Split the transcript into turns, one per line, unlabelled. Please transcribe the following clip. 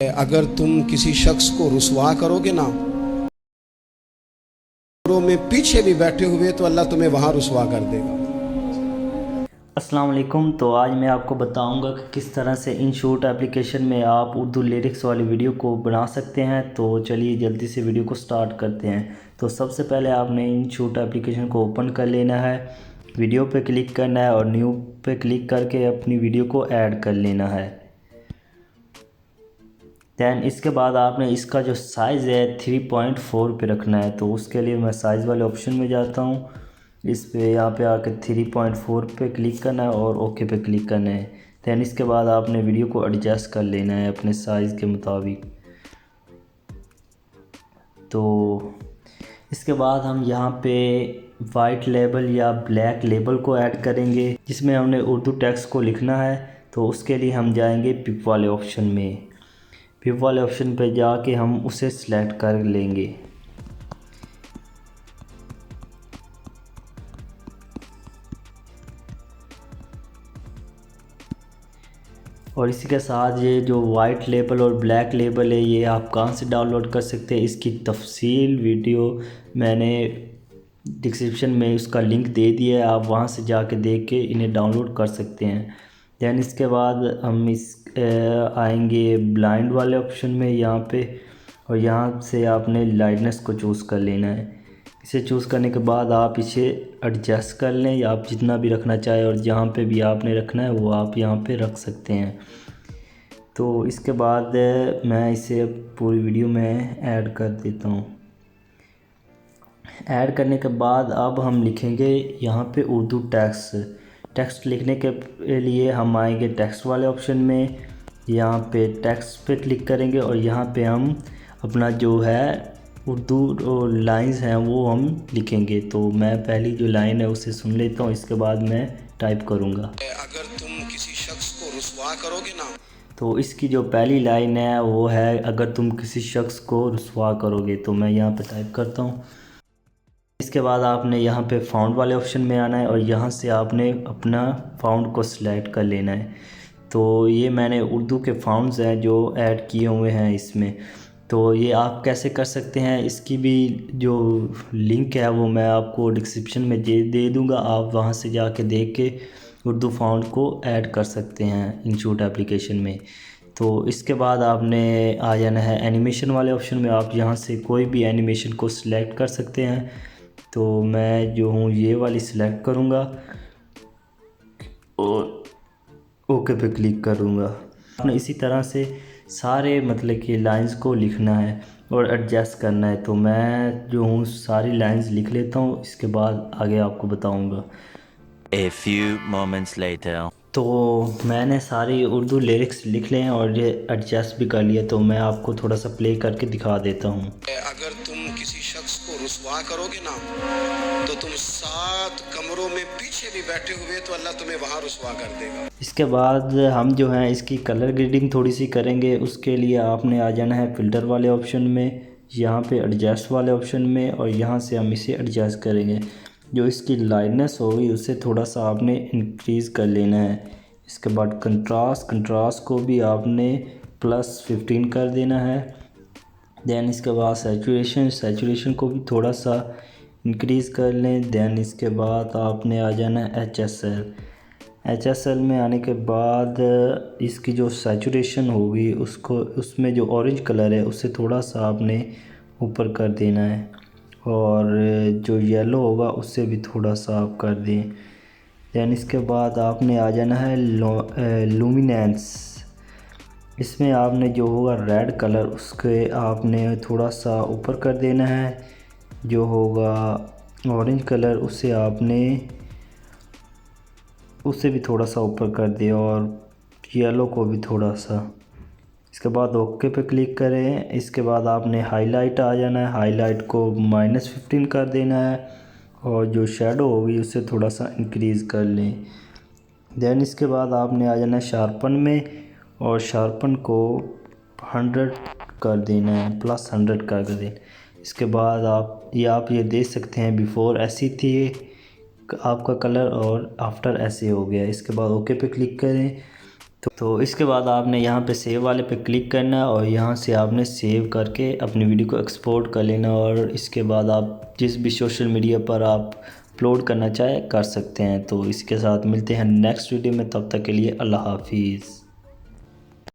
अगर तुम किसी शख्स को रुसवा करोगे ना, में पीछे भी बैठे हुए तो अल्लाह तुम्हें वहां रुसवा कर देगा।
अस्सलाम वालेकुम। तो आज मैं आपको बताऊंगा कि किस तरह से InShot एप्लीकेशन में आप उर्दू लिरिक्स वाली वीडियो को बना सकते हैं। तो चलिए जल्दी से वीडियो को स्टार्ट करते हैं। तो सबसे पहले आपने InShot एप्लीकेशन को ओपन कर लेना है, वीडियो पे क्लिक करना है और न्यू पे क्लिक करके अपनी वीडियो को ऐड कर लेना है। दैन इसके बाद आपने इसका जो साइज़ है 3.4 पे रखना है। तो उसके लिए मैं साइज़ वाले ऑप्शन में जाता हूँ, इस पे यहाँ पे आके 3.4 पे क्लिक करना है और ओके पे क्लिक करना है। दैन इसके बाद आपने वीडियो को एडजस्ट कर लेना है अपने साइज़ के मुताबिक। तो इसके बाद हम यहाँ पे वाइट लेबल या ब्लैक लेबल को ऐड करेंगे, जिसमें हमने उर्दू टेक्स्ट को लिखना है। तो उसके लिए हम जाएंगे पिप वाले ऑप्शन में। पिप वाले ऑप्शन पे जाके हम उसे सिलेक्ट कर लेंगे। और इसी के साथ ये जो वाइट लेबल और ब्लैक लेबल है, ये आप कहाँ से डाउनलोड कर सकते हैं, इसकी तफसील वीडियो मैंने डिस्क्रिप्शन में उसका लिंक दे दिया है, आप वहाँ से जाके देख के इन्हें डाउनलोड कर सकते हैं। दैन इसके बाद हम आएंगे ब्लाइंड वाले ऑप्शन में यहाँ पे, और यहाँ से आपने लाइटनेस को चूज़ कर लेना है। इसे चूज़ करने के बाद आप इसे एडजस्ट कर लें, या आप जितना भी रखना चाहें और जहाँ पे भी आपने रखना है वो आप यहाँ पे रख सकते हैं। तो इसके बाद मैं इसे पूरी वीडियो में ऐड कर देता हूँ। ऐड करने के बाद अब हम लिखेंगे यहाँ पे उर्दू टेक्स्ट लिखने के लिए हम आएंगे टेक्स्ट वाले ऑप्शन में। यहाँ पे टेक्स्ट पे क्लिक करेंगे और यहाँ पे हम अपना जो है उर्दू लाइंस हैं वो हम लिखेंगे। तो मैं पहली जो लाइन है उसे सुन लेता हूँ, इसके बाद मैं टाइप करूँगा।
अगर तुम किसी शख्स को रुसवा करोगे ना,
तो इसकी जो पहली लाइन है वो है, अगर तुम किसी शख्स को रुसवा करोगे। तो मैं यहाँ पे टाइप करता हूँ। इसके बाद आपने यहाँ पे फाउंड वाले ऑप्शन में आना है और यहाँ से आपने अपना फाउंड को सिलेक्ट कर लेना है। तो ये मैंने उर्दू के फाउंड्स हैं जो ऐड किए हुए हैं इसमें। तो ये आप कैसे कर सकते हैं, इसकी भी जो लिंक है वो मैं आपको डिस्क्रिप्शन में दे दूँगा, आप वहाँ से जाके देख के उर्दू फाउंड को ऐड कर सकते हैं InShot एप्लीकेशन में। तो इसके बाद आपने आ जाना है एनिमेशन वाले ऑप्शन में, आप यहाँ से कोई भी एनिमेशन को सिलेक्ट कर सकते हैं। तो मैं जो हूँ ये वाली सिलेक्ट करूँगा और ओके पे क्लिक करूँगा। आपने इसी तरह से सारे मतलब कि लाइंस को लिखना है और एडजस्ट करना है। तो मैं जो हूँ सारी लाइंस लिख लेता हूँ, इसके बाद आगे आपको बताऊँगा।
A few moments later.
तो मैंने सारी उर्दू लिरिक्स लिख लिए हैं और ये एडजस्ट भी कर लिया। तो मैं आपको थोड़ा सा प्ले करके दिखा देता हूँ।
अगर तुम किसी शख्स को रुसवा करोगे ना, तो तुम 7 कमरों में पीछे भी बैठे हुए तो अल्लाह तुम्हें वहां रुसवा कर देगा।
इसके बाद हम जो है इसकी कलर ग्रेडिंग थोड़ी सी करेंगे। उसके लिए आपने आ जाना है फ़िल्टर वाले ऑप्शन में, यहाँ पे एडजस्ट वाले ऑप्शन में, और यहाँ से हम इसे एडजस्ट करेंगे। जो इसकी लाइटनेस होगी उसे थोड़ा सा आपने इंक्रीज़ कर लेना है। इसके बाद कंट्रास्ट को भी आपने +15 कर देना है। दैन इसके बाद सैचुरेशन को भी थोड़ा सा इंक्रीज़ कर लें। दैन इसके बाद आपने आ जाना है HSL में आने के बाद इसकी जो सैचुरेशन होगी उसमें जो ऑरेंज कलर है उसे थोड़ा सा आपने ऊपर कर देना है, और जो येलो होगा उससे भी थोड़ा सा आप कर दें। दैन इसके बाद आपने आ जाना है लुमिनेंस। इसमें आपने जो होगा रेड कलर उसके आपने थोड़ा सा ऊपर कर देना है। जो होगा ऑरेंज कलर उससे भी थोड़ा सा ऊपर कर दिया, और येलो को भी थोड़ा सा। इसके बाद ओके पे क्लिक करें। इसके बाद आपने हाईलाइट आ जाना है, हाईलाइट को -15 कर देना है, और जो शेडो होगी उससे थोड़ा सा इंक्रीज़ कर लें। दैन इसके बाद आपने आ जाना है शार्पन में, और शार्पन को 100 कर देना है, +100 कर दें। इसके बाद आप ये देख सकते हैं बिफ़ोर ऐसी थी आपका कलर और आफ्टर ऐसे हो गया। इसके बाद ओके पे क्लिक करें। तो इसके बाद आपने यहाँ पे सेव वाले पे क्लिक करना है और यहाँ से आपने सेव करके अपनी वीडियो को एक्सपोर्ट कर लेना और इसके बाद आप जिस भी सोशल मीडिया पर आप अपलोड करना चाहे कर सकते हैं। तो इसके साथ मिलते हैं नेक्स्ट वीडियो में, तब तक के लिए अल्लाह हाफिज़।